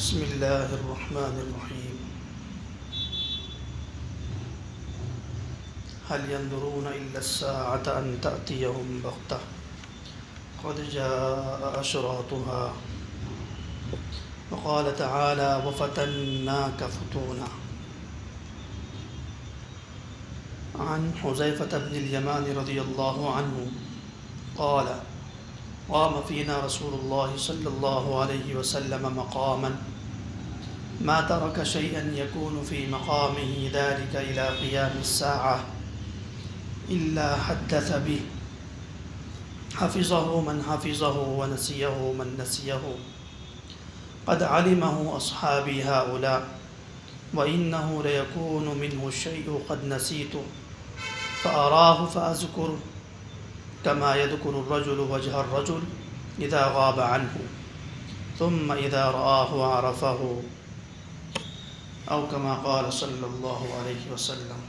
بسم الله الرحمن الرحيم. هل ينظرون إلا الساعة أن تأتيهم بغتة قد جاء أشراطها وقال تعالى وفتناك فتونا. عن حذيفة بن اليمان رضي الله عنه قال قام فينا رسول الله صلى الله عليه وسلم مقاما ما ترك شيئا يكون في مقامه ذلك إلى قيام الساعة إلا حدث به حفظه من حفظه ونسيه من نسيه قد علمه أصحابي هؤلاء وإنه ليكون منه الشيء قد نسيته فأراه فأذكره كما يذكر الرجل وجه الرجل إذا غاب عنه ثم إذا رآه عرفه أو كما قال صلى الله عليه وسلم.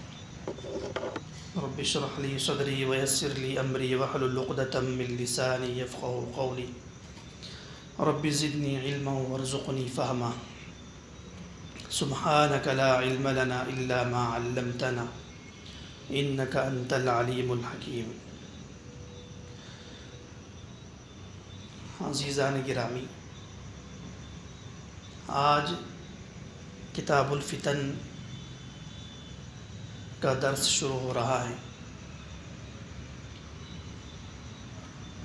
رب اشرح لي صدري ويسر لي أمري واحلل عقدة من لساني يفقهوا قولي. رب زدني علما وارزقني فهما. سبحانك لا علم لنا إلا ما علمتنا إنك أنت العليم الحكيم. عزیزان گرامی، آج کتاب الفتن کا درس شروع ہو رہا ہے۔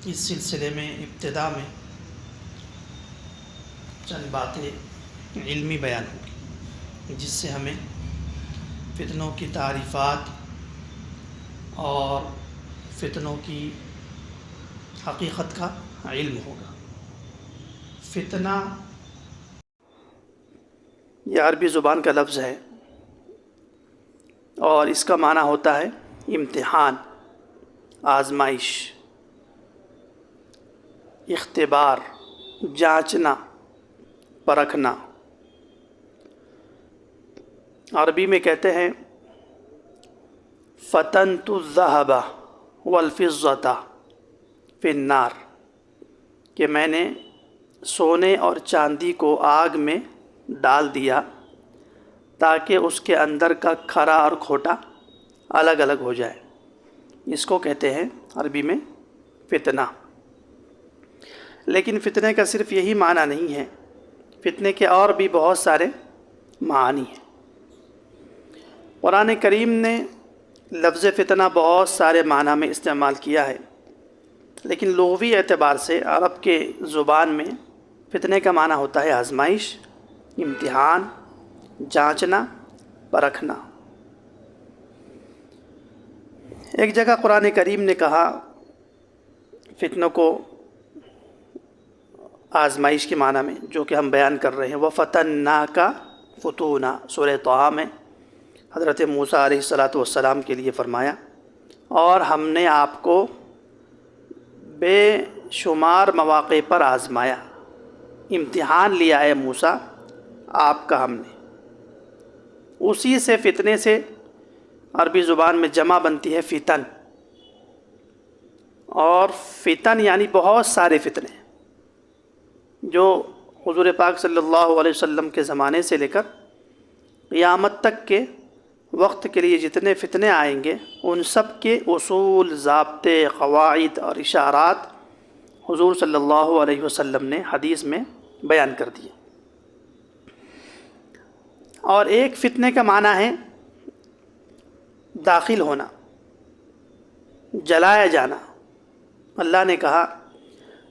اس سلسلے میں ابتدا میں چند باتیں علمی بیان ہوگی جس سے ہمیں فتنوں کی تعریفات اور فتنوں کی حقیقت کا علم ہوگا۔ فتنہ یہ عربی زبان کا لفظ ہے اور اس کا معنی ہوتا ہے امتحان، آزمائش، اختبار، جانچنا، پرکھنا۔ عربی میں کہتے ہیں فتنت الذهب والفضة فی النار، کہ میں نے سونے اور چاندی کو آگ میں ڈال دیا تاکہ اس کے اندر کا کھرا اور کھوٹا الگ الگ ہو جائے۔ اس کو کہتے ہیں عربی میں فتنہ۔ لیکن فتنے کا صرف یہی معنی نہیں ہے، فتنے کے اور بھی بہت سارے معانی ہیں۔ قرآن کریم نے لفظ فتنہ بہت سارے معنی میں استعمال کیا ہے، لیکن لغوی اعتبار سے عرب کے زبان میں فتنے کا معنی ہوتا ہے آزمائش، امتحان، جانچنا، پرکھنا۔ ایک جگہ قرآن کریم نے کہا فتنوں کو آزمائش کے معنی میں، جو کہ ہم بیان کر رہے ہیں، وَفَتَنَّاكَ فُتُونًا، سورہ طٰہٰ میں حضرت موسیٰ علیہ السلام کے لیے فرمایا، اور ہم نے آپ کو بے شمار مواقع پر آزمایا، امتحان لیا ہے موسیٰ آپ کا ہم نے۔ اسی سے فتنے سے عربی زبان میں جمع بنتی ہے فتن، اور فتن یعنی بہت سارے فتنے جو حضور پاک صلی اللہ علیہ وسلم کے زمانے سے لے کر قیامت تک کے وقت کے لیے جتنے فتنے آئیں گے ان سب کے اصول، ضابطے، قواعد اور اشارات حضور صلی اللہ علیہ وسلم نے حدیث میں بیان کر دیے۔ اور ایک فتنے کا معنی ہے داخل ہونا، جلایا جانا۔ اللہ نے کہا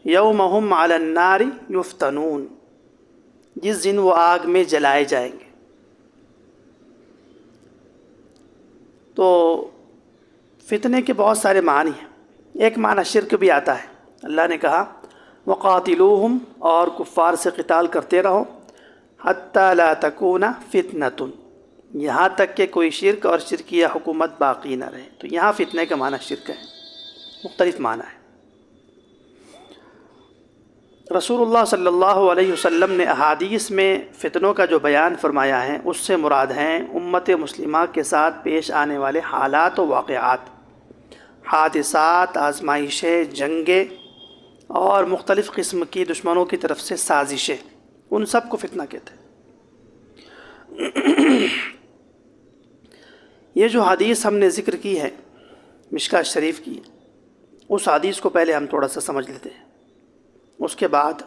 یوم ہم علی النار یفتنون، جس دن وہ آگ میں جلائے جائیں گے۔ تو فتنے کے بہت سارے معنی ہیں۔ ایک معنی شرک بھی آتا ہے۔ اللہ نے کہا وقاتلوہم، اور کفار سے قتال کرتے رہو، حتی لا تکون فتنۃ، یہاں تک کہ کوئی شرک اور شرکیہ حکومت باقی نہ رہے۔ تو یہاں فتنے کا معنی شرک ہے، مختلف معنی ہے۔ رسول اللہ صلی اللہ علیہ وسلم نے احادیث میں فتنوں کا جو بیان فرمایا ہے اس سے مراد ہیں امت مسلمہ کے ساتھ پیش آنے والے حالات و واقعات، حادثات، آزمائشیں، جنگیں اور مختلف قسم کی دشمنوں کی طرف سے سازشیں، ان سب کو فتنہ کہتے ہیں۔ یہ جو حدیث ہم نے ذکر کی ہے مشکاۃ شریف کی، اس حدیث کو پہلے ہم تھوڑا سا سمجھ لیتے ہیں، اس کے بعد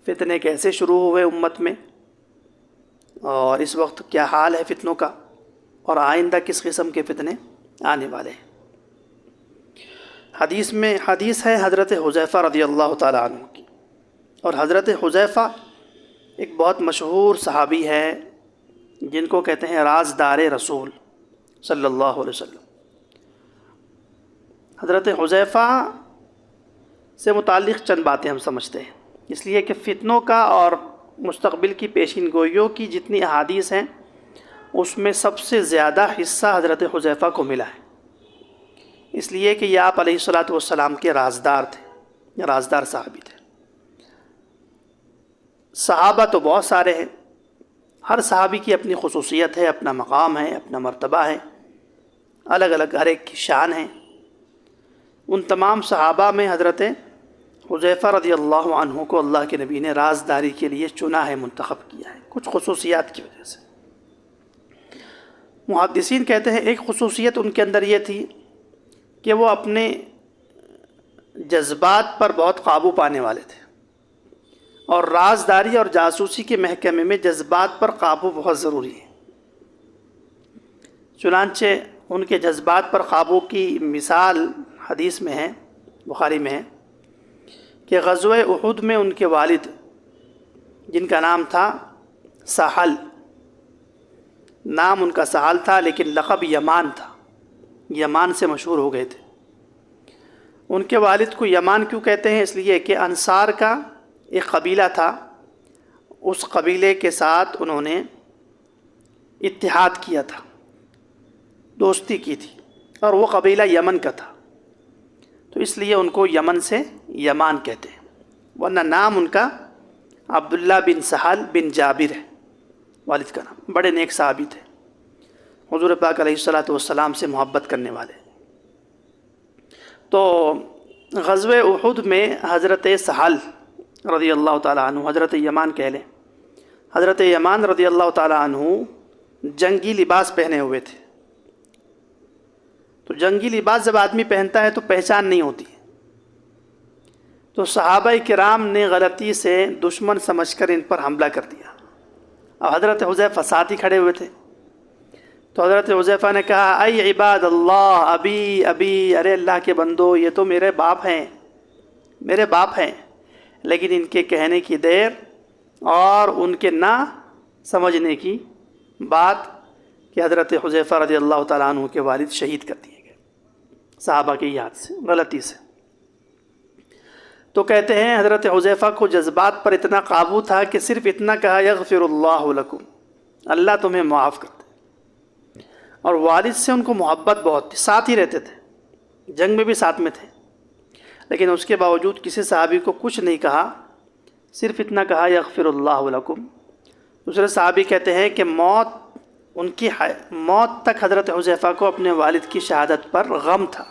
فتنے کیسے شروع ہوئے امت میں، اور اس وقت کیا حال ہے فتنوں کا، اور آئندہ کس قسم کے فتنے آنے والے ہیں۔ حدیث ہے حضرت حذیفہ رضی اللہ تعالیٰ عنہ کی، اور حضرت حذیفہ ایک بہت مشہور صحابی ہے جن کو کہتے ہیں رازدار رسول صلی اللہ علیہ وسلم۔ حضرت حذیفہ سے متعلق چند باتیں ہم سمجھتے ہیں، اس لیے کہ فتنوں کا اور مستقبل کی پیشین گوئیوں کی جتنی احادیث ہیں اس میں سب سے زیادہ حصہ حضرت حذیفہ کو ملا ہے، اس لیے کہ یہ آپ علیہ الصلاۃ والسلام کے رازدار تھے، رازدار صحابی تھے۔ صحابہ تو بہت سارے ہیں، ہر صحابی کی اپنی خصوصیت ہے، اپنا مقام ہے، اپنا مرتبہ ہے، الگ الگ ہر ایک کی شان ہے۔ ان تمام صحابہ میں حضرت حذیفہ رضی اللہ عنہ کو اللہ کے نبی نے رازداری کے لیے چنا ہے، منتخب کیا ہے، کچھ خصوصیات کی وجہ سے۔ محدثین کہتے ہیں ایک خصوصیت ان کے اندر یہ تھی کہ وہ اپنے جذبات پر بہت قابو پانے والے تھے، اور رازداری اور جاسوسی کے محکمے میں جذبات پر قابو بہت ضروری ہے۔ چنانچہ ان کے جذبات پر قابو کی مثال حدیث میں ہے، بخاری میں ہے، کہ غزوہ احد میں ان کے والد جن کا نام تھا سہل، نام ان کا سہل تھا لیکن لقب یمان تھا، یمان سے مشہور ہو گئے تھے۔ ان کے والد کو یمان کیوں کہتے ہیں؟ اس لیے کہ انصار کا ایک قبیلہ تھا، اس قبیلے کے ساتھ انہوں نے اتحاد کیا تھا، دوستی کی تھی، اور وہ قبیلہ یمن کا تھا، تو اس لیے ان کو یمن سے یمان کہتے ہیں، ورنہ نام ان کا عبداللہ بن سہل بن جابر ہے، والد کا نام۔ بڑے نیک صحابی تھے، حضور پاک علیہ الصلاۃ والسلام سے محبت کرنے والے۔ تو غزوہ احد میں حضرت سہل رضی اللہ تعالیٰ عنہ، حضرت یمان کہہ لیں، حضرت یمان رضی اللہ تعالیٰ عنہ جنگی لباس پہنے ہوئے تھے۔ تو جنگی لباس جب آدمی پہنتا ہے تو پہچان نہیں ہوتی، تو صحابہ کرام نے غلطی سے دشمن سمجھ کر ان پر حملہ کر دیا۔ اب حضرت حذیفہ ساتھ ہی کھڑے ہوئے تھے، تو حضرت حذیفہ نے کہا اے عباد اللہ ابی ابی، ارے اللہ کے بندو یہ تو میرے باپ ہیں، میرے باپ ہیں، لیکن ان کے کہنے کی دیر اور ان کے نہ سمجھنے کی بات کہ حضرت حذیفہ رضی اللہ تعالیٰ عنہ کے والد شہید کر دیے گئے صحابہ کی یاد سے، غلطی سے۔ تو کہتے ہیں حضرت حذیفہ کو جذبات پر اتنا قابو تھا کہ صرف اتنا کہا یغفر اللہ لکم، اللہ تمہیں معاف کر دے، اور والد سے ان کو محبت بہت تھی، ساتھ ہی رہتے تھے، جنگ میں بھی ساتھ میں تھے، لیکن اس کے باوجود کسی صحابی کو کچھ نہیں کہا، صرف اتنا کہا یغفر اللہ لکم۔ دوسرے صحابی کہتے ہیں کہ ان کی موت تک حضرت حذیفہ کو اپنے والد کی شہادت پر غم تھا۔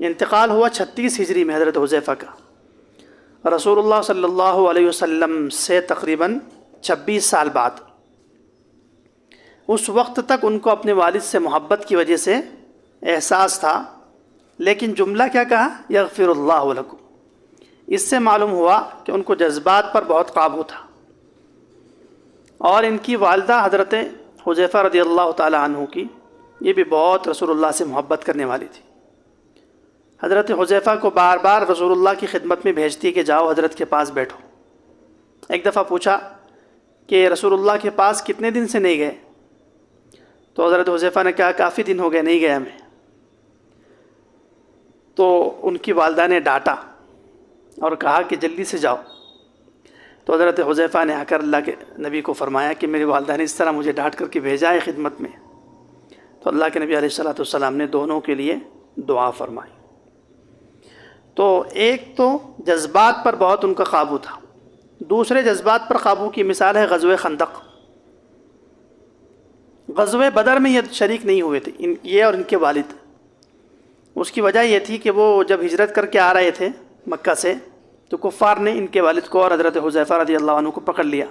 انتقال ہوا 36 ہجری میں حضرت حذیفہ کا، رسول اللہ صلی اللہ علیہ وسلم سے تقریباً 26 سال بعد۔ اس وقت تک ان کو اپنے والد سے محبت کی وجہ سے احساس تھا، لیکن جملہ کیا کہا؟ یغفر اللہ لکم۔ اس سے معلوم ہوا کہ ان کو جذبات پر بہت قابو تھا، اور ان کی والدہ حضرت حذیفہ رضی اللہ تعالی عنہ کی یہ بھی بہت رسول اللہ سے محبت کرنے والی تھی۔ حضرت حذیفہ کو بار بار رسول اللہ کی خدمت میں بھیجتی کہ جاؤ حضرت کے پاس بیٹھو۔ ایک دفعہ پوچھا کہ رسول اللہ کے پاس کتنے دن سے نہیں گئے؟ تو حضرت حذیفہ نے کہا کافی دن ہو گئے نہیں گیا میں۔ تو ان کی والدہ نے ڈانٹا اور کہا کہ جلدی سے جاؤ۔ تو حضرت حذیفہ نے آ کر اللہ کے نبی کو فرمایا کہ میری والدہ نے اس طرح مجھے ڈانٹ کر کے بھیجا ہے خدمت میں۔ تو اللہ کے نبی علیہ الصلوۃ والسلام نے دونوں کے لیے دعا فرمائی۔ تو ایک تو جذبات پر بہت ان کا قابو تھا، دوسرے جذبات پر قابو کی مثال ہے غزوہ خندق۔ غزوہ بدر میں یہ شریک نہیں ہوئے تھے، یہ اور ان کے والد۔ اس کی وجہ یہ تھی کہ وہ جب ہجرت کر کے آ رہے تھے مکہ سے، تو کفار نے ان کے والد کو اور حضرت حذیفہ رضی اللہ عنہ کو پکڑ لیا.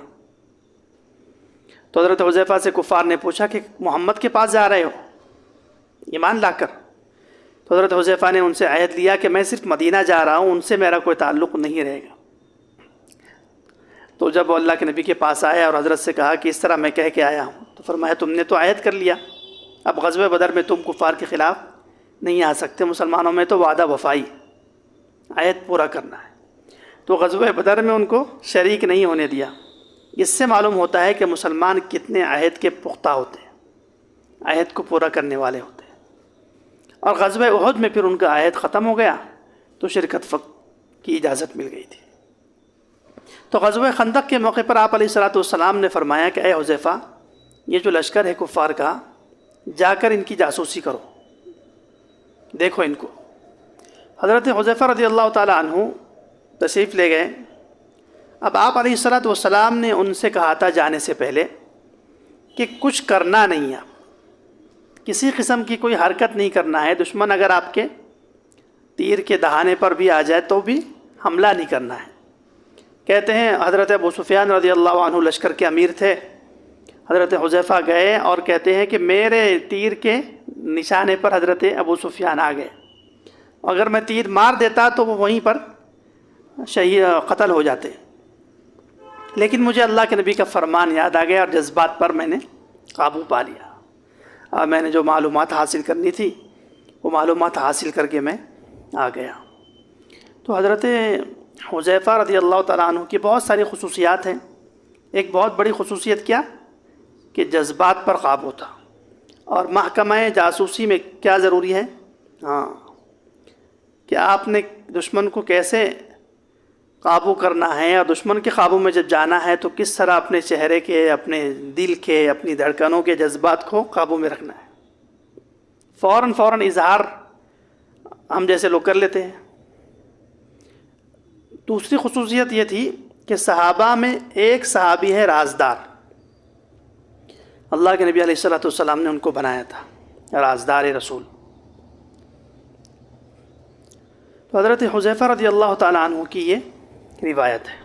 تو حضرت حذیفہ سے کفار نے پوچھا کہ محمد کے پاس جا رہے ہو ایمان لا کر؟ تو حضرت حذیفہ نے ان سے عہد لیا کہ میں صرف مدینہ جا رہا ہوں، ان سے میرا کوئی تعلق نہیں رہے گا. تو جب وہ اللہ کے نبی کے پاس آیا اور حضرت سے کہا کہ اس طرح میں کہہ کے آیا ہوں، تو فرمایا تم نے تو عہد کر لیا، اب غزوہ بدر میں تم کفار کے خلاف نہیں آ سکتے، مسلمانوں میں تو وعدہ وفائی، عہد پورا کرنا ہے. تو غزوہ بدر میں ان کو شریک نہیں ہونے دیا. اس سے معلوم ہوتا ہے کہ مسلمان کتنے عہد کے پختہ ہوتے ہیں، عہد کو پورا کرنے والے ہوتے ہیں. اور غزوہ احد میں پھر ان کا عہد ختم ہو گیا تو شرکت کی اجازت مل گئی تھی. تو غزوہ خندق کے موقع پر آپ علیہ الصلوۃ والسلام نے فرمایا کہ اے حذیفہ، یہ جو لشکر ہے کفار کا، جا کر ان کی جاسوسی کرو، دیکھو ان کو. حضرت حذیفہ رضی اللہ تعالی عنہ تشریف لے گئے. اب آپ علیہ الصلوۃ والسلام نے ان سے کہا تھا جانے سے پہلے کہ کچھ کرنا نہیں ہے، کسی قسم کی کوئی حرکت نہیں کرنا ہے. دشمن اگر آپ کے تیر کے دہانے پر بھی آ جائے تو بھی حملہ نہیں کرنا ہے. کہتے ہیں حضرت ابو سفیان رضی اللہ عنہ لشکر کے امیر تھے. حضرت حذیفہ گئے اور کہتے ہیں کہ میرے تیر کے نشانے پر حضرت ابو سفیان آ گئے، اگر میں تیر مار دیتا تو وہ وہیں پر شہید قتل ہو جاتے. لیکن مجھے اللہ کے نبی کا فرمان یاد آ گیا اور جذبات پر میں نے قابو پا لیا. اور میں نے جو معلومات حاصل کرنی تھی وہ معلومات حاصل کر کے میں آ گیا. تو حضرت حذیفہ رضی اللہ تعالیٰ عنہ کی بہت ساری خصوصیات ہیں. ایک بہت بڑی خصوصیت کیا کہ جذبات پر قابو تھا. اور محکمہ جاسوسی میں کیا ضروری ہے؟ کہ آپ نے دشمن کو کیسے قابو کرنا ہے، اور دشمن کے قابو میں جب جانا ہے تو کس طرح اپنے چہرے کے، اپنے دل کے، اپنی دھڑکنوں کے جذبات کو قابو میں رکھنا ہے. فوراً اظہار ہم جیسے لوگ کر لیتے ہیں. دوسری خصوصیت یہ تھی کہ صحابہ میں ایک صحابی ہے رازدار. اللہ کے نبی علیہ الصلوۃ والسلام نے ان کو بنایا تھا رازدار رسول. تو حضرت حذیفہ رضی اللہ تعالیٰ عنہ کی یہ روایت ہے.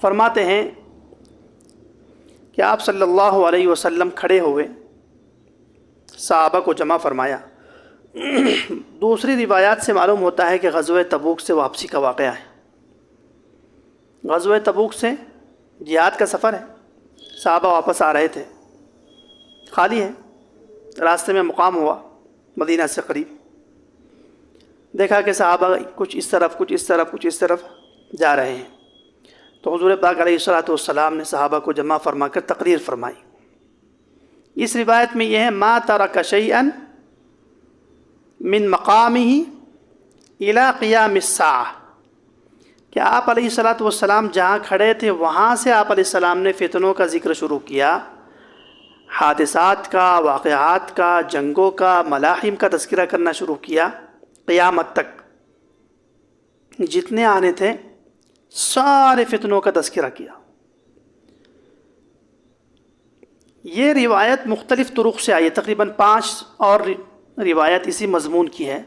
فرماتے ہیں کہ آپ صلی اللہ علیہ وسلم کھڑے ہوئے، صحابہ کو جمع فرمایا. دوسری روایات سے معلوم ہوتا ہے کہ غزوہ تبوک سے واپسی کا واقعہ ہے. غزوہ تبوک سے جہاد کا سفر ہے، صحابہ واپس آ رہے تھے، خالی ہے. راستے میں مقام ہوا مدینہ سے قریب. دیکھا کہ صحابہ کچھ اس طرف کچھ اس طرف کچھ اس طرف جا رہے ہیں. تو حضور پاک علیہ الصلوۃ والسلام نے صحابہ کو جمع فرما کر تقریر فرمائی. اس روایت میں یہ ہے ما ترک شیئا من مقامہ الی قیام الساعہ، کہ آپ علیہ الصلوۃ والسلام جہاں کھڑے تھے وہاں سے آپ علیہ السلام نے فتنوں کا ذکر شروع کیا، حادثات کا، واقعات کا، جنگوں کا، ملاحم کا تذکرہ کرنا شروع کیا. قیامت تک جتنے آنے تھے سارے فتنوں کا تذکرہ کیا. یہ روایت مختلف طرق سے آئی، تقریباً 5 اور روایت اسی مضمون کی ہے.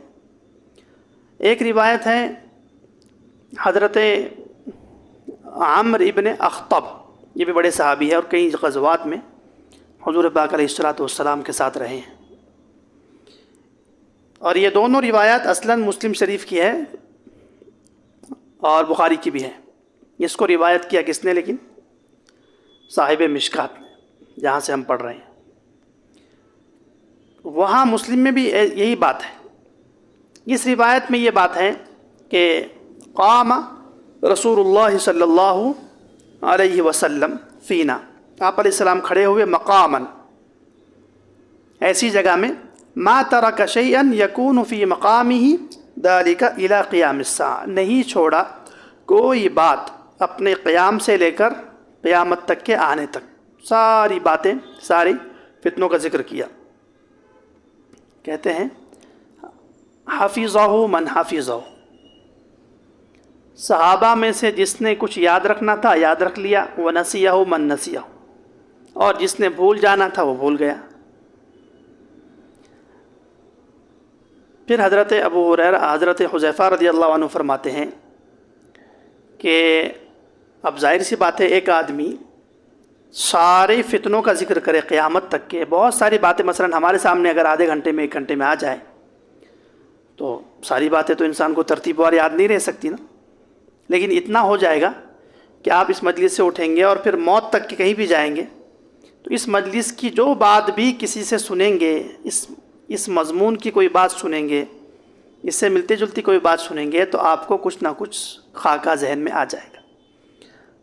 ایک روایت ہے حضرت عمرو ابن اخطب، یہ بھی بڑے صحابی ہے اور کئی غزوات میں حضور پاک علیہ الصلوۃ والسلام کے ساتھ رہے ہیں. اور یہ دونوں روایات اصلاً مسلم شریف کی ہے اور بخاری کی بھی ہے. اس کو روایت کیا کس نے؟ لیکن صاحب مشکات نے، جہاں سے ہم پڑھ رہے ہیں. وہاں مسلم میں بھی یہی بات ہے. اس روایت میں یہ بات ہے کہ قام رسول اللہ صلی اللہ علیہ وسلم فینا، آپ علیہ السلام کھڑے ہوئے مقاماً، ایسی جگہ میں، ما ترک شیئا یکون فی مقامہ ذلک الی قیام الساعہ، نہیں چھوڑا کوئی بات اپنے قیام سے لے کر قیامت تک کے آنے تک، ساری باتیں، ساری فتنوں کا ذکر کیا. کہتے ہیں حفظہ من حفظہ، صحابہ میں سے جس نے کچھ یاد رکھنا تھا یاد رکھ لیا، ونسیہ من نسیہ، اور جس نے بھول جانا تھا وہ بھول گیا. پھر حضرت ابو ہریرہ، حضرت حذیفہ رضی اللہ عنہ فرماتے ہیں کہ اب ظاہر سی بات ہے ایک آدمی سارے فتنوں کا ذکر کرے قیامت تک کے، بہت ساری باتیں مثلا ہمارے سامنے اگر آدھے گھنٹے میں 1 گھنٹے میں آ جائے تو ساری باتیں تو انسان کو ترتیب وار یاد نہیں رہ سکتی نا، لیکن اتنا ہو جائے گا کہ آپ اس مجلس سے اٹھیں گے اور پھر موت تک کے کہیں بھی جائیں گے تو اس مجلس کی جو بات بھی کسی سے سنیں گے، اس مضمون کی کوئی بات سنیں گے، اس سے ملتی جلتی کوئی بات سنیں گے تو آپ کو کچھ نہ کچھ خاکہ ذہن میں آ جائے گا۔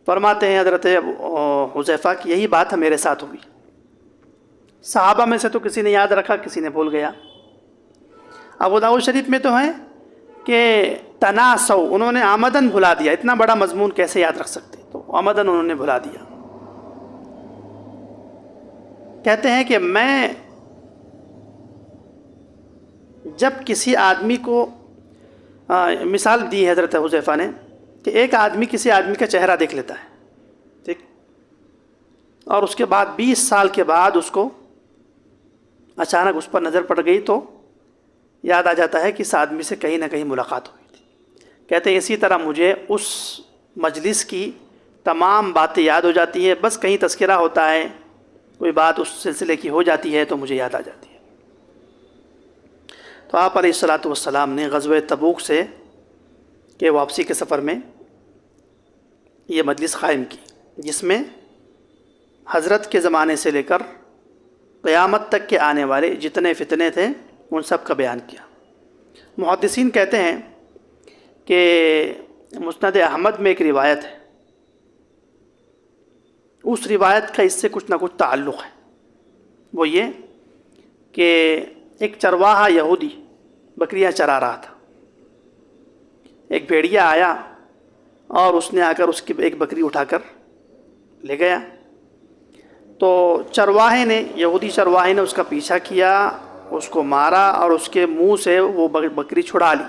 فرماتے ہیں حضرت حذیفہ کہ یہی بات میرے ساتھ ہوئی، صحابہ میں سے تو کسی نے یاد رکھا، کسی نے بھول گیا۔ ابو داؤد شریف میں تو ہے کہ تناسوا، انہوں نے آمدن بھلا دیا، اتنا بڑا مضمون کیسے یاد رکھ سکتے، تو آمدن انہوں نے بھلا دیا۔ کہتے ہیں کہ میں جب کسی آدمی کو مثال دی ہے حضرت حذیفہ نے کہ ایک آدمی کسی آدمی کا چہرہ دیکھ لیتا ہے، ٹھیک، اور اس کے بعد 20 سال کے بعد اس کو اچانک اس پر نظر پڑ گئی تو یاد آ جاتا ہے کہ اس آدمی سے کہیں نہ کہیں ملاقات ہوئی تھی۔ کہتے ہیں اسی طرح مجھے اس مجلس کی تمام باتیں یاد ہو جاتی ہے، بس کہیں تذکرہ ہوتا ہے، کوئی بات اس سلسلے کی ہو جاتی ہے تو مجھے یاد آ جاتی ہے۔ تو آپ علیہ الصلاۃ والسلام نے غزوہ تبوک سے کہ واپسی کے سفر میں یہ مجلس قائم کی، جس میں حضرت کے زمانے سے لے کر قیامت تک کے آنے والے جتنے فتنے تھے ان سب کا بیان کیا۔ محدثین کہتے ہیں کہ مسند احمد میں ایک روایت ہے، اس روایت کا اس سے کچھ نہ کچھ تعلق ہے، وہ یہ کہ ایک چرواہا یہودی بکریاں چرا رہا تھا، ایک بھیڑیا آیا اور اس نے آ کر اس کی ایک بکری اٹھا کر لے گیا، تو چرواہے نے، یہودی چرواہے نے اس کا پیچھا کیا، اس کو مارا اور اس کے منہ سے وہ بکری چھڑا لی۔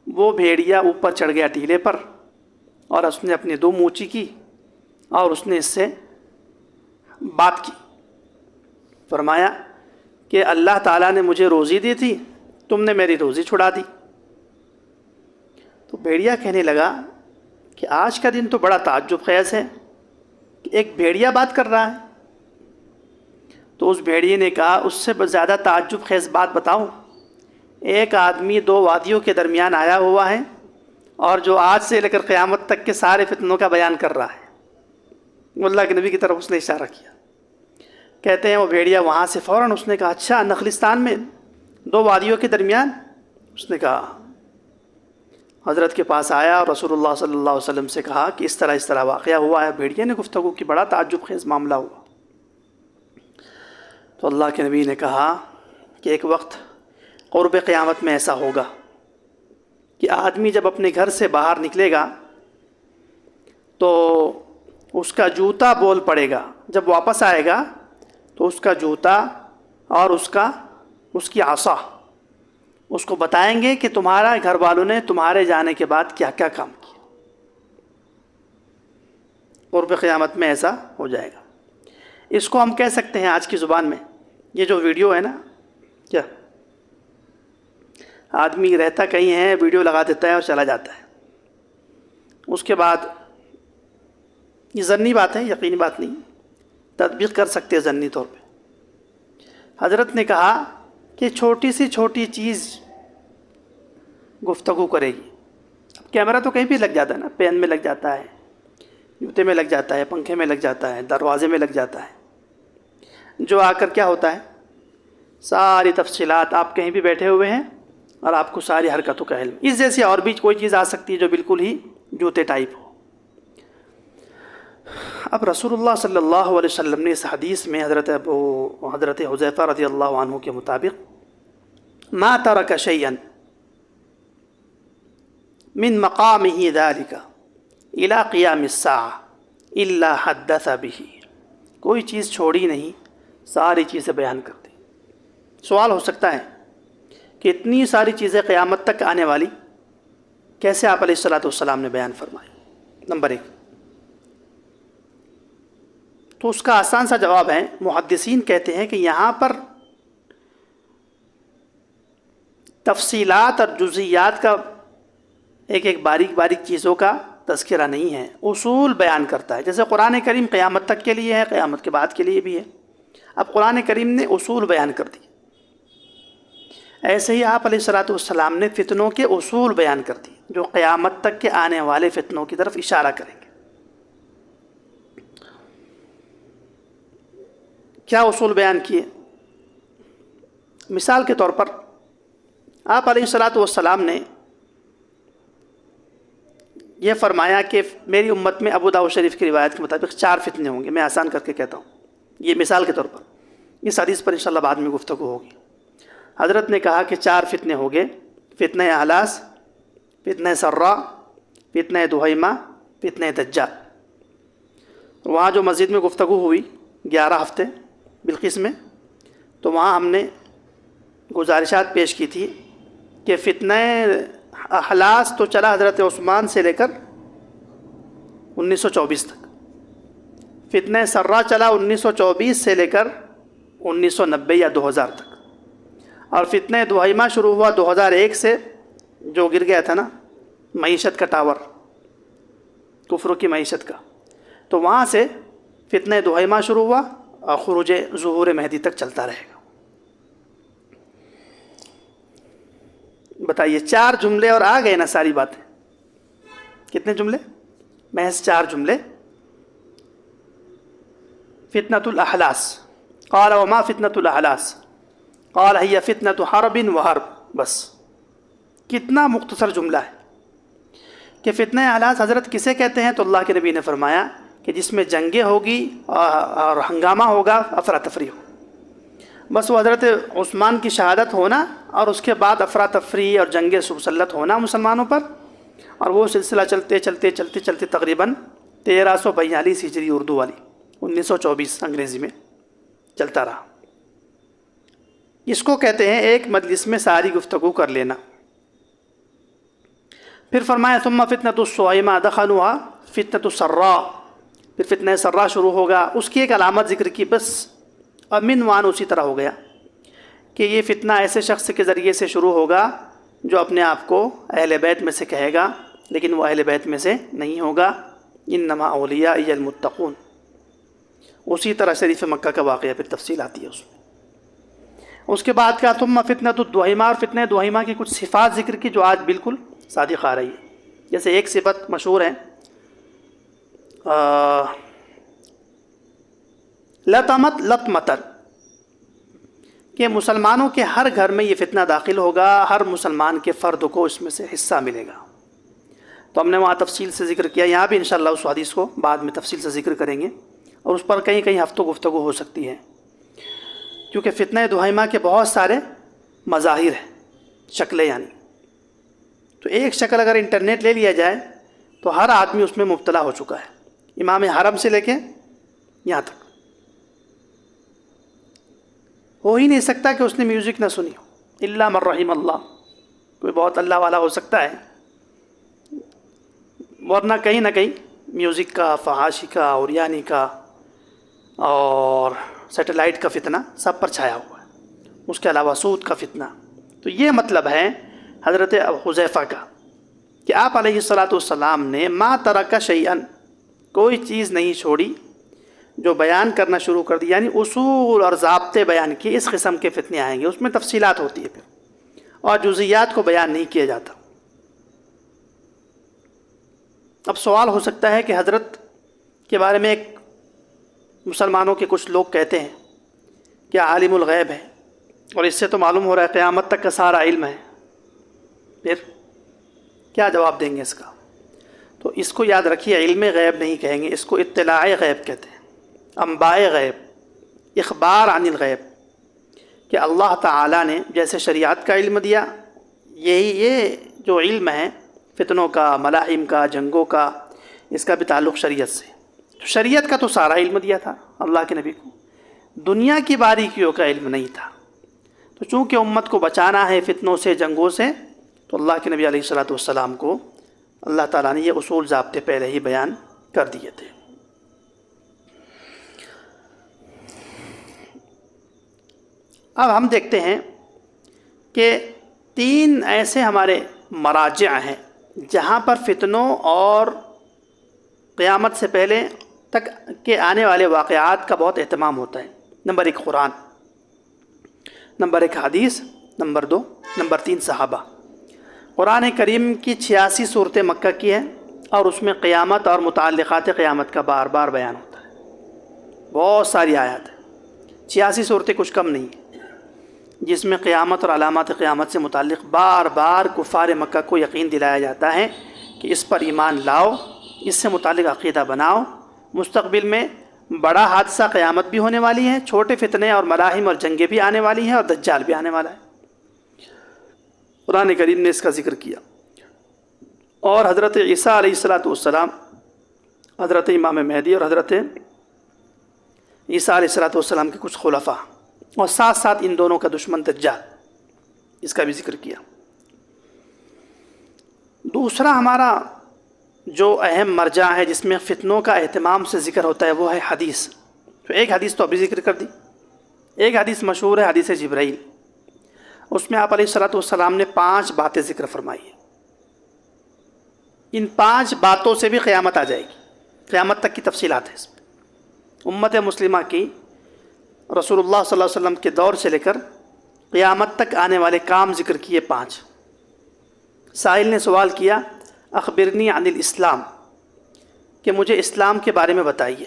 وہ بھیڑیا اوپر چڑھ گیا ٹیلے پر اور اس نے اپنی دم اونچی کی اور اس نے اس سے بات کی، فرمایا کہ اللہ تعالیٰ نے مجھے روزی دی تھی، تم نے میری روزی چھڑا دی۔ تو بھیڑیا کہنے لگا کہ آج کا دن تو بڑا تعجب خیز ہے کہ ایک بھیڑیا بات کر رہا ہے۔ تو اس بھیڑیے نے کہا اس سے زیادہ تعجب خیز بات بتاؤں، ایک آدمی 2 وادیوں کے درمیان آیا ہوا ہے اور جو آج سے لے کر قیامت تک کے سارے فتنوں کا بیان کر رہا ہے۔ اللہ کے نبی کی طرف اس نے اشارہ کیا۔ کہتے ہیں وہ بھیڑیا وہاں سے فوراً اس نے کہا اچھا نخلستان میں 2 وادیوں کے درمیان؟ اس نے کہا، حضرت کے پاس آیا اور رسول اللہ صلی اللہ علیہ وسلم سے کہا کہ اس طرح واقعہ ہوا ہے۔ بھیڑیا نے گفتگو کی، بڑا تعجب خیز معاملہ ہوا۔ تو اللہ کے نبی نے کہا کہ ایک وقت قرب قیامت میں ایسا ہوگا کہ آدمی جب اپنے گھر سے باہر نکلے گا تو اس کا جوتا بول پڑے گا، جب واپس آئے گا تو اس کا جوتا اور اس کی عصا اس کو بتائیں گے کہ تمہارا گھر والوں نے تمہارے جانے کے بعد کیا کیا کام کیا۔ قرب قیامت میں ایسا ہو جائے گا۔ اس کو ہم کہہ سکتے ہیں آج کی زبان میں، یہ جو ویڈیو ہے نا، کیا آدمی رہتا کہیں ہے، ویڈیو لگا دیتا ہے اور چلا جاتا ہے، اس کے بعد یہ ظنی بات ہے، یقینی بات نہیں، تطبیق کر سکتے ظنی طور پہ۔ حضرت نے کہا کہ چھوٹی سی چھوٹی چیز گفتگو کرے گی۔ اب کیمرہ تو کہیں بھی لگ جاتا ہے نا، پین میں لگ جاتا ہے، جوتے میں لگ جاتا ہے، پنکھے میں لگ جاتا ہے، دروازے میں لگ جاتا ہے، جو آ کر کیا ہوتا ہے، ساری تفصیلات، آپ کہیں بھی بیٹھے ہوئے ہیں اور آپ کو ساری حرکتوں کا علم، اس جیسی اور بھی کوئی چیز آ سکتی ہے جو بالکل ہی جوتے ٹائپ ہو۔ اب رسول اللہ صلی اللہ علیہ وسلم نے اس حدیث میں حضرت حذیفہ رضی اللہ عنہ کے مطابق ما ترک شیئا من مقامہ ذلک الی قیام الساعہ الا حدث بہ، کوئی چیز چھوڑی نہیں، ساری چیزیں بیان کر دی۔ سوال ہو سکتا ہے کہ اتنی ساری چیزیں قیامت تک آنے والی کیسے آپ علیہ الصلاۃ والسلام نے بیان فرمائی؟ نمبر 1 تو اس کا آسان سا جواب ہے، محدثین کہتے ہیں کہ یہاں پر تفصیلات اور جزئیات کا ایک ایک باریک باریک چیزوں کا تذکرہ نہیں ہے، اصول بیان کرتا ہے. جیسے قرآن کریم قیامت تک کے لیے ہے، قیامت کے بعد کے لیے بھی ہے. اب قرآن کریم نے اصول بیان کر دی، ایسے ہی آپ علیہ الصلوۃ والسلام نے فتنوں کے اصول بیان کر دی جو قیامت تک کے آنے والے فتنوں کی طرف اشارہ کریں گے. کیا اصول بیان کیے؟ مثال کے طور پر آپ علیہ الصلوۃ والسلام نے یہ فرمایا کہ میری امت میں ابو داؤد شریف کی روایت کے مطابق 4 فتنے ہوں گے. میں آسان کر کے کہتا ہوں، یہ مثال کے طور پر. اس حدیث پر انشاءاللہ بعد میں گفتگو ہوگی. حضرت نے کہا کہ 4 فتنے ہوں گے: فتنہ احلاس، فتنہ سرا، فتنہ دہیمہ، فتنہ دجال. وہاں جو مسجد میں گفتگو ہوئی 11 ہفتے بلقیس میں، تو وہاں ہم نے گزارشات پیش کی تھی کہ فتنہ احلاس تو چلا حضرت عثمان سے لے کر 1924 تک، فتنہ سرا چلا 1924 سے لے کر 1990 یا 2000 تک، اور فتنہ دہیمہ شروع ہوا 2001 سے، جو گر گیا تھا نا معیشت کا ٹاور، کفر کی معیشت کا. تو وہاں سے فتنہ دہیمہ شروع ہوا اور خروج ظہور مہدی تک چلتا رہے گا. بتائیے 4 جملے اور آ گئے نا ساری باتیں. کتنے جملے؟ محض 4 جملے. فتنة الأحلاس، قال وما فتنة الأحلاس، قال هي فتنة حرب وحرب. بس کتنا مختصر جملہ ہے کہ فتنہ احلاس حضرت کسے کہتے ہیں؟ تو اللہ کے نبی نے فرمایا کہ جس میں جنگیں ہوگی اور ہنگامہ ہوگا، افراتفری ہو. بس وہ حضرت عثمان کی شہادت ہونا اور اس کے بعد افراتفری اور جنگ مسلط ہونا مسلمانوں پر، اور وہ سلسلہ چلتے چلتے چلتے چلتے تقریباً 1342 ہجری اردو والی 1924 انگریزی میں چلتا رہا. اس کو کہتے ہیں ایک مجلس میں ساری گفتگو کر لینا. پھر فرمایا ثم فتنة الصوائمہ دخلوها فتنة السراء، پھر فتنہ سرا شروع ہوگا. اس کی ایک علامت ذکر کی بس، اور منوان اسی طرح ہو گیا کہ یہ فتنہ ایسے شخص کے ذریعے سے شروع ہوگا جو اپنے آپ کو اہل بیت میں سے کہے گا لیکن وہ اہل بیت میں سے نہیں ہوگا. انما اولیاء المتقون. اسی طرح شریف مکہ کا واقعہ پھر تفصیل آتی ہے اس میں. اس کے بعد کا ثم فتنة الدہیمہ، اور فتنہ دہیمہ کی کچھ صفات ذکر کی جو آج بالکل صادق آ رہی ہے. جیسے ایک صفت مشہور ہے لطمت لطمتن، کہ مسلمانوں کے ہر گھر میں یہ فتنہ داخل ہوگا، ہر مسلمان کے فرد کو اس میں سے حصہ ملے گا. تو ہم نے وہاں تفصیل سے ذکر کیا. یہاں بھی انشاءاللہ اس حدیث کو بعد میں تفصیل سے ذکر کریں گے، اور اس پر کہیں کہیں ہفتوں گفتگو ہو سکتی ہے، کیونکہ فتنہ دہیمہ کے بہت سارے مظاہر ہیں، شکلیں یعنی. تو ایک شکل اگر انٹرنیٹ لے لیا جائے تو ہر آدمی اس میں مبتلا ہو چکا ہے، امام حرم سے لے کے یہاں تک. ہو ہی نہیں سکتا کہ اس نے میوزک نہ سنی ہو، الا من رحم اللہ. کوئی بہت اللہ والا ہو سکتا ہے، ورنہ کہیں نہ کہیں میوزک کا، فحاشی کا، اوریانی کا اور سیٹلائٹ کا فتنہ سب پر چھایا ہوا ہے. اس کے علاوہ سود کا فتنہ. تو یہ مطلب ہے حضرت حذیفہ کا کہ آپ علیہ الصلوۃ والسلام نے ما ترک شیئا، کوئی چیز نہیں چھوڑی جو بیان کرنا شروع کر دی، یعنی اصول اور ضابطے بیان کیے. اس قسم کے فتنے آئیں گے، اس میں تفصیلات ہوتی ہے پھر، اور جزئیات کو بیان نہیں کیا جاتا. اب سوال ہو سکتا ہے کہ حضرت کے بارے میں ایک مسلمانوں کے کچھ لوگ کہتے ہیں کہ عالم الغیب ہے، اور اس سے تو معلوم ہو رہا ہے قیامت تک کا سارا علم ہے. پھر کیا جواب دیں گے اس کا؟ تو اس کو یاد رکھیے، علم غیب نہیں کہیں گے، اس کو اطلاع غیب کہتے ہیں، انباء غیب، اخبار عن الغیب. کہ اللہ تعالیٰ نے جیسے شریعت کا علم دیا، یہ جو علم ہے فتنوں کا، ملاحم کا، جنگوں کا، اس کا بھی تعلق شریعت سے. تو شریعت کا تو سارا علم دیا تھا اللہ کے نبی کو، دنیا کی باریکیوں کا علم نہیں تھا. تو چونکہ امت کو بچانا ہے فتنوں سے، جنگوں سے، تو اللہ کے نبی علیہ الصلوۃ والسلام کو اللہ تعالیٰ نے یہ اصول ضابطے پہلے ہی بیان کر دیے تھے. اب ہم دیکھتے ہیں کہ 3 ایسے ہمارے مراجع ہیں جہاں پر فتنوں اور قیامت سے پہلے تک کے آنے والے واقعات کا بہت اہتمام ہوتا ہے. نمبر 1 قرآن، نمبر 1 حدیث، نمبر 2، نمبر 3 صحابہ. قرآن کریم کی 86 صورتیں مکہ کی ہیں اور اس میں قیامت اور متعلقات قیامت کا بار بار بیان ہوتا ہے. بہت ساری آیات ہیں، 86 صورتیں کچھ کم نہیں ہیں، جس میں قیامت اور علامات قیامت سے متعلق بار بار کفار مکہ کو یقین دلایا جاتا ہے کہ اس پر ایمان لاؤ، اس سے متعلق عقیدہ بناؤ. مستقبل میں بڑا حادثہ قیامت بھی ہونے والی ہے، چھوٹے فتنے اور ملاحم اور جنگیں بھی آنے والی ہیں، اور دجال بھی آنے والا ہے. قرآن کریم نے اس کا ذکر کیا. اور حضرت عیسیٰ علیہ السلام، حضرت امام مہدی اور حضرت عیسیٰ علیہ السلام کے کچھ خلفاء، اور ساتھ ساتھ ان دونوں کا دشمن دجال، اس کا بھی ذکر کیا. دوسرا ہمارا جو اہم مرجع ہے جس میں فتنوں کا اہتمام سے ذکر ہوتا ہے وہ ہے حدیث. تو ایک حدیث تو ابھی ذکر کر دی. ایک حدیث مشہور ہے، حدیث جبرائیل. اس میں آپ علیہ السلام نے 5 باتیں ذکر فرمائی ہیں. ان 5 باتوں سے بھی قیامت آ جائے گی، قیامت تک کی تفصیلات ہیں اس میں. امت مسلمہ کی رسول اللہ صلی اللہ علیہ وسلم کے دور سے لے کر قیامت تک آنے والے کام ذکر کیے 5. سائل نے سوال کیا اخبرنی عن الاسلام، کہ مجھے اسلام کے بارے میں بتائیے،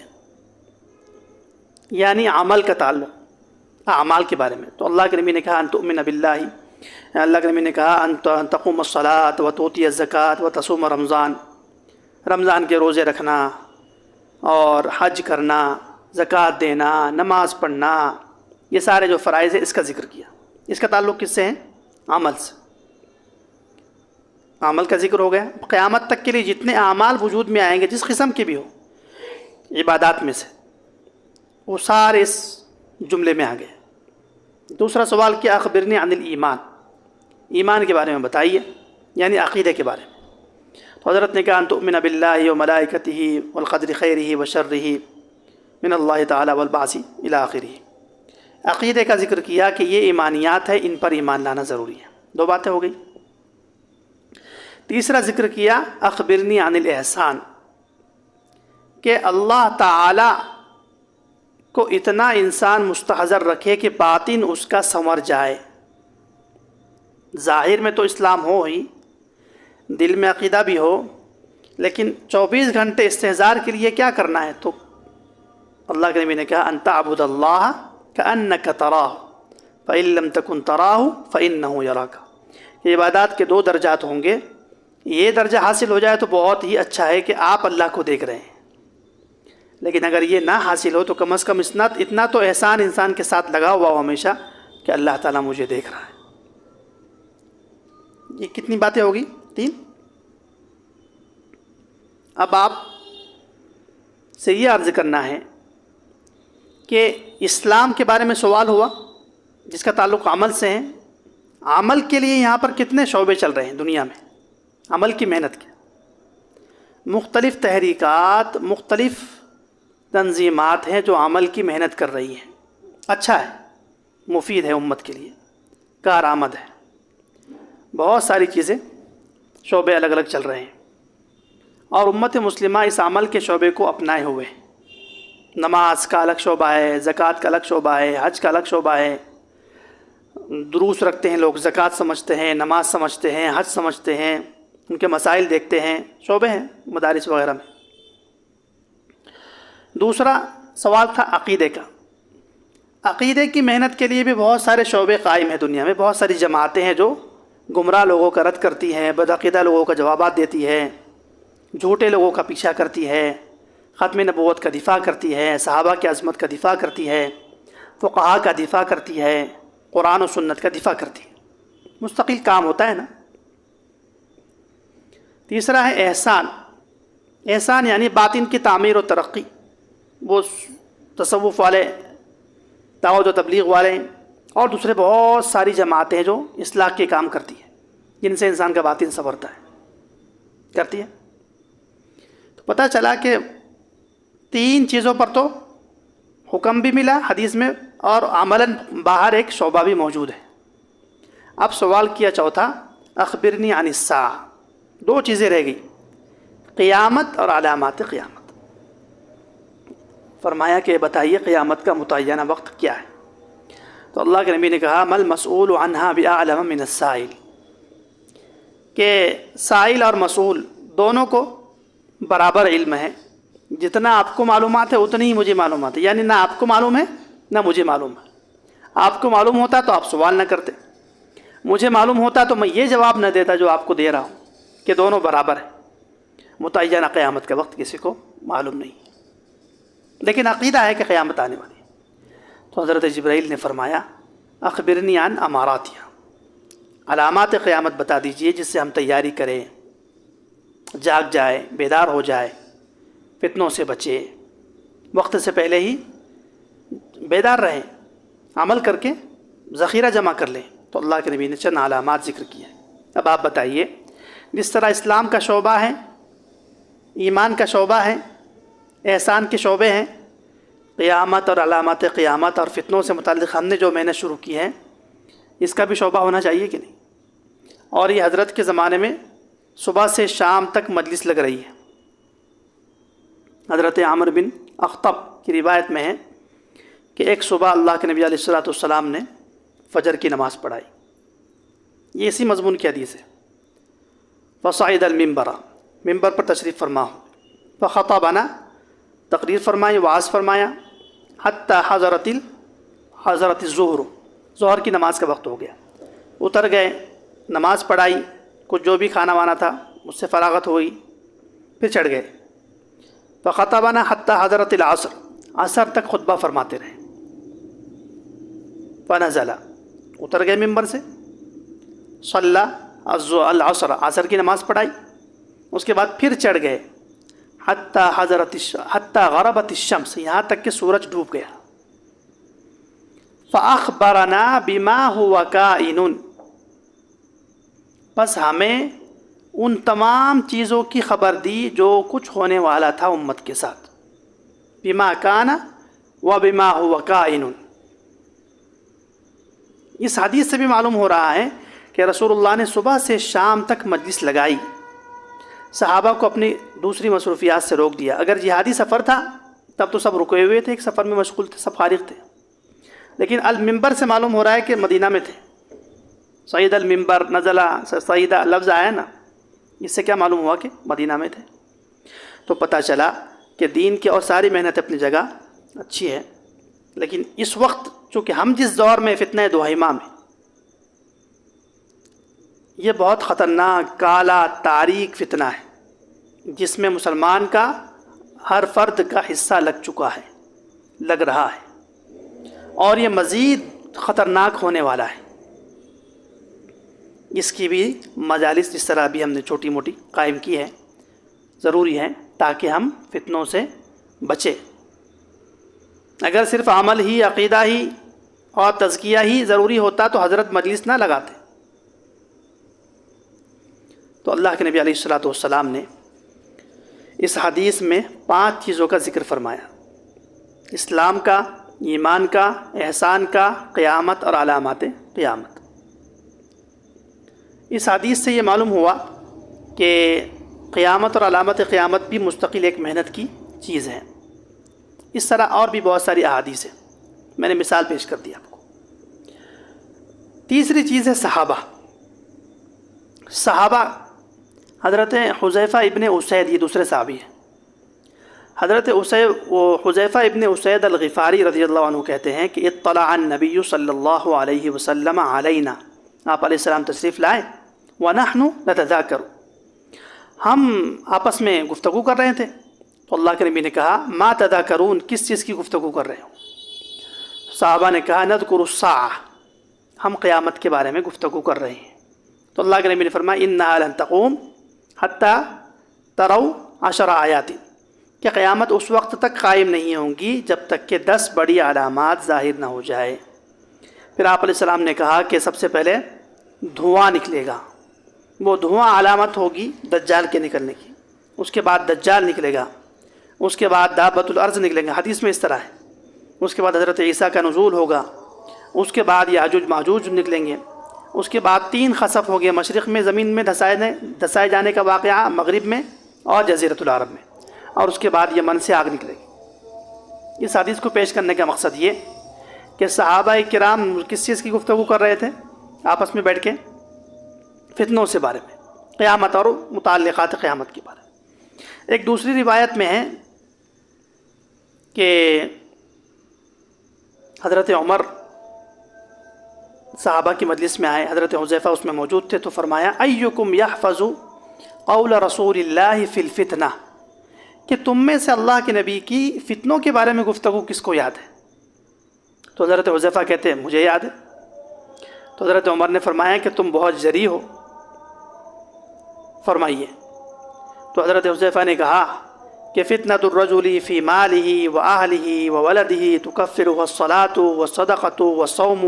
یعنی عمل کا تعلق، اعمال کے بارے میں. تو اللہ کے نبی نے کہا ان تؤمن باللہ، اللہ کے نبی نے کہا ان تقوم الصلاۃ وتؤتی الزکوٰۃ وتصوم رمضان، رمضان کے روزے رکھنا اور حج کرنا، زکوٰۃ دینا، نماز پڑھنا، یہ سارے جو فرائض ہیں اس کا ذکر کیا. اس کا تعلق کس سے ہے؟ عمل سے. عمل کا ذکر ہو گیا. قیامت تک کے لیے جتنے اعمال وجود میں آئیں گے جس قسم کے بھی ہو عبادات میں سے، وہ سارے اس جملے میں آ گئے. دوسرا سوال کیا اخبرنی عن الایمان، ایمان کے بارے میں بتائیے، یعنی عقیدے کے بارے میں. تو حضرت نے کہا ان تؤمن باللہ وملائکتہ والقدر خیرہ وشرہ من اللہ تعالی والبعث الی آخرہ. عقیدے کا ذکر کیا کہ یہ ایمانیات ہے، ان پر ایمان لانا ضروری ہے. 2 باتیں ہو گئی. تیسرا ذکر کیا اخبرنی عن الاحسان، کہ اللہ تعالی کو اتنا انسان مستحضر رکھے کہ باطن اس کا سنور جائے. ظاہر میں تو اسلام ہو ہی، دل میں عقیدہ بھی ہو، لیکن 24 گھنٹے استحضار کے لیے کیا کرنا ہے؟ تو اللہ کے نبی نے کہا ان تعبد اللہ کأنک تراہ فإن لم تکن تراہ فإنہ یراک. یہ عبادات کے 2 درجات ہوں گے. یہ درجہ حاصل ہو جائے تو بہت ہی اچھا ہے کہ آپ اللہ کو دیکھ رہے ہیں، لیکن اگر یہ نہ حاصل ہو تو کم از کم اتنا تو احسان انسان کے ساتھ لگا ہوا ہو ہمیشہ کہ اللہ تعالیٰ مجھے دیکھ رہا ہے. یہ کتنی باتیں ہوگی؟ 3. اب آپ سے یہ عرض کرنا ہے کہ اسلام کے بارے میں سوال ہوا جس کا تعلق عمل سے ہے. عمل کے لیے یہاں پر کتنے شعبے چل رہے ہیں دنیا میں عمل کی محنت کے؟ مختلف تحریکات، مختلف تنظیمات ہیں جو عمل کی محنت کر رہی ہیں. اچھا ہے، مفید ہے، امت کے لیے کارآمد ہے. بہت ساری چیزیں، شعبے الگ الگ چل رہے ہیں، اور امت مسلمہ اس عمل کے شعبے کو اپنائے ہوئے ہیں. نماز کا الگ شعبہ ہے، زکوٰۃ کا الگ شعبہ ہے، حج کا الگ شعبہ ہے. دروس رکھتے ہیں لوگ، زکوٰۃ سمجھتے ہیں، نماز سمجھتے ہیں، حج سمجھتے ہیں، ان کے مسائل دیکھتے ہیں، شعبے ہیں مدارس وغیرہ میں. دوسرا سوال تھا عقیدے کا. عقیدے کی محنت کے لیے بھی بہت سارے شعبے قائم ہیں دنیا میں. بہت ساری جماعتیں ہیں جو گمراہ لوگوں کا رد کرتی ہیں، بدعقیدہ لوگوں کا جوابات دیتی ہے، جھوٹے لوگوں کا پیچھا کرتی ہے، ختم نبوت کا دفاع کرتی ہے، صحابہ کی عظمت کا دفاع کرتی ہے، فقہاء کا دفاع کرتی ہے، قرآن و سنت کا دفاع کرتی ہے. مستقل کام ہوتا ہے نا. تیسرا ہے احسان. احسان یعنی باطن کی تعمیر و ترقی. وہ تصوف والے، دعوت و تبلیغ والے اور دوسرے بہت ساری جماعتیں ہیں جو اصلاح کے کام کرتی ہیں، جن سے انسان کا باطن سنورتا ہے، کرتی ہے. تو پتہ چلا کہ 3 چیزوں پر تو حکم بھی ملا حدیث میں، اور عملاً باہر ایک شعبہ بھی موجود ہے. اب سوال کیا چوتھا اخبرنی عن الساعہ، دو چیزیں رہ گئی، قیامت اور علامات قیامت۔ فرمایا کہ بتائیے قیامت کا متعینہ وقت کیا ہے؟ تو اللہ کے نبی نے کہا مل مسئول عنہا بأعلم من السائل، کہ سائل اور مسئول دونوں کو برابر علم ہے، جتنا آپ کو معلومات ہے اتنی ہی مجھے معلومات ہے، یعنی نہ آپ کو معلوم ہے نہ مجھے معلوم ہے۔ آپ کو معلوم ہوتا تو آپ سوال نہ کرتے، مجھے معلوم ہوتا تو میں یہ جواب نہ دیتا جو آپ کو دے رہا ہوں کہ دونوں برابر ہیں۔ متعینہ قیامت کا وقت کسی کو معلوم نہیں، لیکن عقیدہ ہے کہ قیامت آنے والی ہے۔ تو حضرت جبرائیل نے فرمایا اخبرنی عن اماراتها، علامات قیامت بتا دیجئے جس سے ہم تیاری کریں، جاگ جائے، بیدار ہو جائے، فتنوں سے بچے، وقت سے پہلے ہی بیدار رہیں، عمل کر کے ذخیرہ جمع کر لیں۔ تو اللہ کے نبی نے چند علامات ذکر کیے۔ اب آپ بتائیے، جس طرح اسلام کا شعبہ ہے، ایمان کا شعبہ ہے، احسان کے شعبے ہیں، قیامت اور علامات قیامت اور فتنوں سے متعلق ہم نے جو محنت شروع کی ہے، اس کا بھی شعبہ ہونا چاہیے کہ نہیں؟ اور یہ حضرت کے زمانے میں صبح سے شام تک مجلس لگ رہی ہے۔ حضرت عامر بن اخطب کی روایت میں ہے کہ ایک صبح اللہ کے نبی علیہ السلام نے فجر کی نماز پڑھائی، یہ اسی مضمون کی حدیث ہے۔ فصعد المنبر، ممبر پر تشریف فرما ہو، فخطبنا، تقریر فرمائی، وعظ فرمایا، حتی حضرت الظہر، ظہر کی نماز کا وقت ہو گیا، اتر گئے، نماز پڑھائی، کچھ جو بھی کھانا وانا تھا اس سے فراغت ہوئی، پھر چڑھ گئے۔ فخطبنا حتی حضرت العصر، عصر تک خطبہ فرماتے رہے۔ فنزل، اتر گئے ممبر سے، صلی العصر، عصر کی نماز پڑھائی، اس کے بعد پھر چڑھ گئے، حتی غربت الشمس، یہاں تک کہ سورج ڈوب گیا۔ فأخبرنا بما هو کائن، بس ہمیں ان تمام چیزوں کی خبر دی جو کچھ ہونے والا تھا امت کے ساتھ۔ بما کان وبما هو کائن، اس حدیث سے بھی معلوم ہو رہا ہے کہ رسول اللہ نے صبح سے شام تک مجلس لگائی، صحابہ کو اپنی دوسری مصروفیات سے روک دیا۔ اگر جہادی سفر تھا تب تو سب رکے ہوئے تھے، ایک سفر میں مشغول تھے، سب فارغ تھے، لیکن المنبر سے معلوم ہو رہا ہے کہ مدینہ میں تھے۔ صعید المنبر، نزلہ، صعیدہ لفظ آیا نا، اس سے کیا معلوم ہوا کہ مدینہ میں تھے۔ تو پتہ چلا کہ دین کی اور ساری محنت اپنی جگہ اچھی ہے، لیکن اس وقت چونکہ ہم جس دور میں فتنہ دہیمہ میں، یہ بہت خطرناک، کالا، تاریک فتنہ ہے، جس میں مسلمان کا ہر فرد کا حصہ لگ چکا ہے، لگ رہا ہے، اور یہ مزید خطرناک ہونے والا ہے۔ اس کی بھی مجالس جس طرح بھی ہم نے چھوٹی موٹی قائم کی ہے، ضروری ہے تاکہ ہم فتنوں سے بچیں۔ اگر صرف عمل ہی، عقیدہ ہی اور تزکیہ ہی ضروری ہوتا تو حضرت مجلس نہ لگاتے۔ تو اللہ کے نبی علیہ السلام نے اس حدیث میں 5 چیزوں کا ذکر فرمایا: اسلام کا، ایمان کا، احسان کا، قیامت اور علامات قیامت۔ اس حدیث سے یہ معلوم ہوا کہ قیامت اور علامت قیامت بھی مستقل ایک محنت کی چیز ہے۔ اس طرح اور بھی بہت ساری احادیث ہیں، میں نے مثال پیش کر دی آپ کو۔ تیسری چیز ہے صحابہ۔ صحابہ، حضرت حذیفہ ابن اسید، یہ دوسرے صحابی ہیں۔ حضرت حذیفہ ابن اسید الغفاری رضی اللہ عنہ کہتے ہیں کہ اطلع النبی صلی اللہ علیہ وسلم علینا، آپ علیہ السلام تشریف لائے، ونحن نتذاکر، ہم آپس میں گفتگو کر رہے تھے۔ تو اللہ کے نبی نے کہا ما تذاکرون، کس چیز کی گفتگو کر رہے ہو؟ صحابہ نے کہا نذکر الساعہ، ہم قیامت کے بارے میں گفتگو کر رہے ہیں۔ تو اللہ کے نبی نے فرمایا انہا لن تقوم حتی تروا 10 آیات، کہ قیامت اس وقت تک قائم نہیں ہوں گی جب تک کہ 10 بڑی علامات ظاہر نہ ہو جائے۔ پھر آپ علیہ السلام نے کہا کہ سب سے پہلے دھواں نکلے گا، وہ دھواں علامت ہوگی دجال کے نکلنے کی، اس کے بعد دجال نکلے گا، اس کے بعد دابۃ الارض نکلیں گے، حدیث میں اس طرح ہے، اس کے بعد حضرت عیسیٰ کا نزول ہوگا، اس کے بعد یاجوج ماجوج نکلیں گے، اس کے بعد 3 خسف ہو گئے، مشرق میں زمین میں دھسائے جانے کا واقعہ، مغرب میں اور جزیرۃ العرب میں، اور اس کے بعد یمن سے آگ نکلے گی۔ اس حدیث کو پیش کرنے کا مقصد یہ کہ صحابہ کرام کس چیز کی گفتگو کر رہے تھے آپس میں بیٹھ کے؟ فتنوں سے بارے میں، قیامت اور متعلقات قیامت کے بارے میں۔ ایک دوسری روایت میں ہے کہ حضرت عمر صحابہ کی مجلس میں آئے، حضرت حذیفہ اس میں موجود تھے، تو فرمایا ایکم یحفظ قول رسول اللہ فی الفتنہ، کہ تم میں سے اللہ کے نبی کی فتنوں کے بارے میں گفتگو کس کو یاد ہے؟ تو حضرت حذیفہ کہتے ہیں مجھے یاد ہے۔ تو حضرت عمر نے فرمایا کہ تم بہت جری ہو، فرمائیے۔ تو حضرت حذیفہ نے کہا کہ فتنۃ الرجل فی مالہ و اہلہ و ولدہ تکفرہ الصلاۃ والصدقۃ والصوم،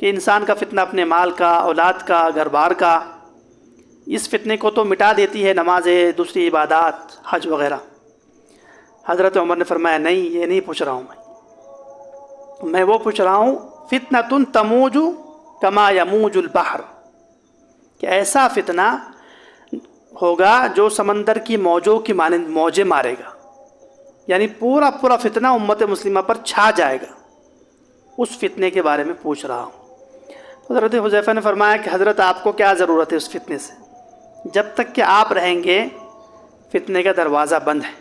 کہ انسان کا فتنہ اپنے مال کا، اولاد کا، گھر بار کا، اس فتنے کو تو مٹا دیتی ہے نمازیں، دوسری عبادات، حج وغیرہ۔ حضرت عمر نے فرمایا نہیں، یہ نہیں پوچھ رہا ہوں میں وہ پوچھ رہا ہوں فتنۃ تموج کما یموج البحر، کہ ایسا فتنہ ہوگا جو سمندر کی موجوں کی مانند موجیں مارے گا، یعنی پورا فتنہ امت مسلمہ پر چھا جائے گا، اس فتنے کے بارے میں پوچھ رہا ہوں۔ حضرت حذیفہ نے فرمایا کہ حضرت آپ کو کیا ضرورت ہے اس فتنے سے؟ جب تک کہ آپ رہیں گے فتنے کا دروازہ بند ہے۔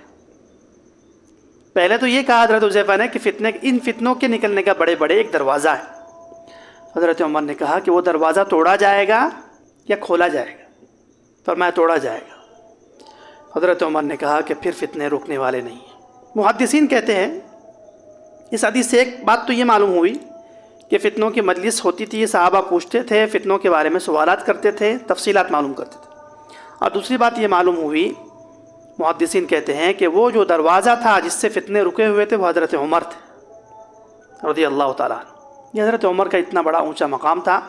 پہلے تو یہ کہا حضرت حذیفہ نے کہ ان فتنوں کے نکلنے کا بڑے ایک دروازہ ہے۔ حضرت عمر نے کہا کہ وہ دروازہ توڑا جائے گا یا کھولا جائے گا؟ فرمایا توڑا جائے گا۔ حضرت عمر نے کہا کہ پھر فتنے رکنے والے نہیں ہیں۔ محدثین کہتے ہیں اس حدیث سے ایک بات تو یہ معلوم ہوئی کہ فتنوں کی مجلس ہوتی تھی، صحابہ پوچھتے تھے، فتنوں کے بارے میں سوالات کرتے تھے، تفصیلات معلوم کرتے تھے۔ اور دوسری بات یہ معلوم ہوئی، محدثین کہتے ہیں کہ وہ جو دروازہ تھا جس سے فتنے رکے ہوئے تھے وہ حضرت عمر تھے رضی اللہ تعالیٰ عنہ۔ یہ حضرت عمر کا اتنا بڑا اونچا مقام تھا،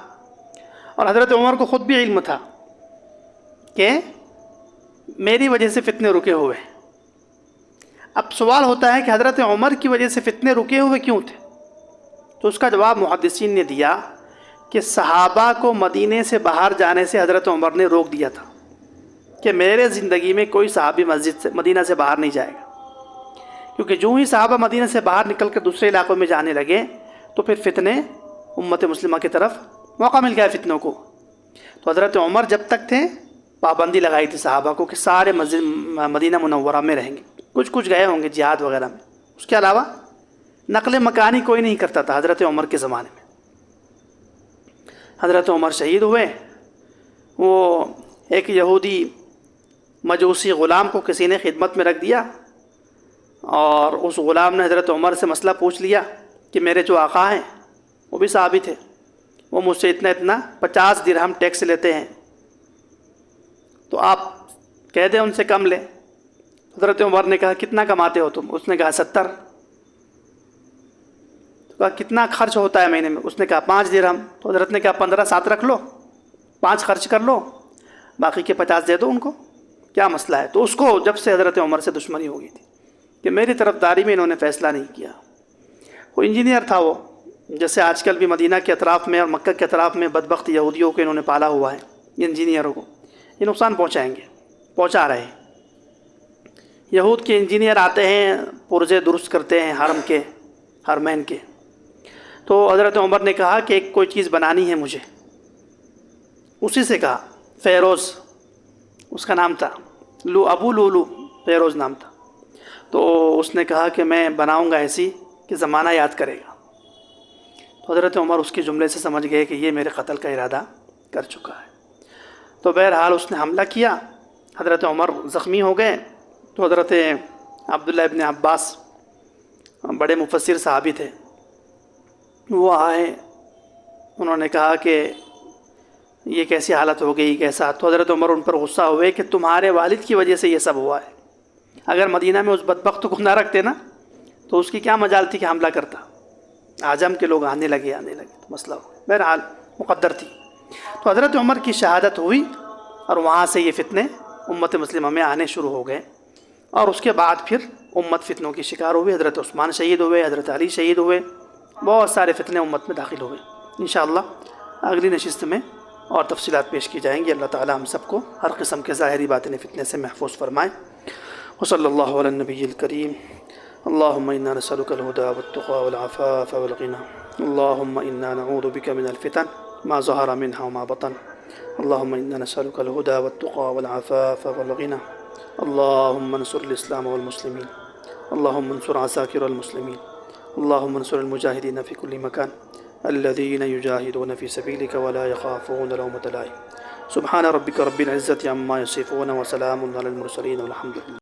اور حضرت عمر کو خود بھی علم تھا کہ میری وجہ سے فتنے رکے ہوئے۔ اب سوال ہوتا ہے کہ حضرت عمر کی وجہ سے فتنے رکے ہوئے کیوں تھے؟ تو اس کا جواب محدثین نے دیا کہ صحابہ کو مدینے سے باہر جانے سے حضرت عمر نے روک دیا تھا کہ میرے زندگی میں کوئی صحابی مدینہ سے باہر نہیں جائے گا، کیونکہ جو ہی صحابہ مدینہ سے باہر نکل کر دوسرے علاقوں میں جانے لگے تو پھر فتنے امت مسلمہ کی طرف موقع مل گیا فتنوں کو۔ تو حضرت عمر جب تک تھے پابندی لگائی تھی صحابہ کو کہ سارے مدینہ منورہ میں رہیں گے، کچھ گئے ہوں گے جہاد وغیرہ میں، اس کے علاوہ نقل مکانی کوئی نہیں کرتا تھا حضرت عمر کے زمانے میں۔ حضرت عمر شہید ہوئے، وہ ایک یہودی مجوسی غلام کو کسی نے خدمت میں رکھ دیا، اور اس غلام نے حضرت عمر سے مسئلہ پوچھ لیا کہ میرے جو آقا ہیں وہ بھی صحابی تھے، وہ مجھ سے اتنا 50 درہم ٹیکس لیتے ہیں، تو آپ کہہ دیں ان سے کم لیں۔ حضرت عمر نے کہا کتنا کماتے ہو تم؟ اس نے کہا 70۔ تو کہا کتنا خرچ ہوتا ہے مہینے میں؟ اس نے کہا 5 درہم۔ تو حضرت نے کہا 15 ساتھ رکھ لو، 5 خرچ کر لو، باقی کے 50 دے دو ان کو، کیا مسئلہ ہے؟ تو اس کو جب سے حضرت عمر سے دشمنی ہو گئی تھی کہ میری طرفداری میں انہوں نے فیصلہ نہیں کیا۔ وہ انجینئر تھا، وہ جیسے آج کل بھی مدینہ کے اطراف میں اور مکہ کے اطراف میں بدبخت یہودیوں کو انہوں نے پالا ہوا ہے، انجینئروں کو یہ نقصان پہنچا رہے ہیں۔ یہود کے انجینئر آتے ہیں، پرزے درست کرتے ہیں حرم کے، حرمین کے۔ تو حضرت عمر نے کہا کہ ایک کوئی چیز بنانی ہے مجھے، اسی سے کہا، فیروز اس کا نام تھا، ابو لولو فیروز نام تھا۔ تو اس نے کہا کہ میں بناؤں گا ایسی کہ زمانہ یاد کرے گا۔ تو حضرت عمر اس کے جملے سے سمجھ گئے کہ یہ میرے قتل کا ارادہ کر چکا ہے۔ تو بہرحال اس نے حملہ کیا، حضرت عمر زخمی ہو گئے۔ تو حضرت عبداللہ ابن عباس بڑے مفسر صحابی تھے، وہ آئے، انہوں نے کہا کہ یہ کیسی حالت ہو گئی، کیسا؟ تو حضرت عمر ان پر غصہ ہوئے کہ تمہارے والد کی وجہ سے یہ سب ہوا ہے، اگر مدینہ میں اس بدبخت کو نہ رکھتے نا تو اس کی کیا مجال تھی کہ حملہ کرتا۔ اعظم کے لوگ آنے لگے تو مسئلہ ہو گیا، بہرحال مقدر تھی۔ تو حضرت عمر کی شہادت ہوئی، اور وہاں سے یہ فتنے امت مسلمہ میں آنے شروع ہو گئے، اور اس کے بعد پھر امت فتنوں کی شکار ہوئی۔ حضرت عثمان شہید ہوئے، حضرت علی شہید ہوئے، بہت سارے فتنے امت میں داخل ہوئے۔ انشاءاللہ اگلی نشست میں اور تفصیلات پیش کی جائیں گی۔ اللہ تعالی ہم سب کو ہر قسم کے ظاہری باطنی فتنے سے محفوظ فرمائے۔ وصلی اللہ علی النبی الکریم۔ اللہم انا نسألک الہدی والتقی والعفاف والغنی۔ اللہم انا نعوذ بک من الفتن ما ظہر منها وما بطن۔ اللہم انا نسألک الہدی والتقی والعفاف والغنی۔ اللہم انصر الاسلام والمسلمین۔ اللہم انصر عساکر المسلمین۔ اللہم انصر المجاہدین فی کل مکان الذین یجاہدون فی سبیلک ولا یخافون لومۃ لائم۔ سبحان ربک رب العزة عما یصفون وسلام علی المرسلین والحمد للہ۔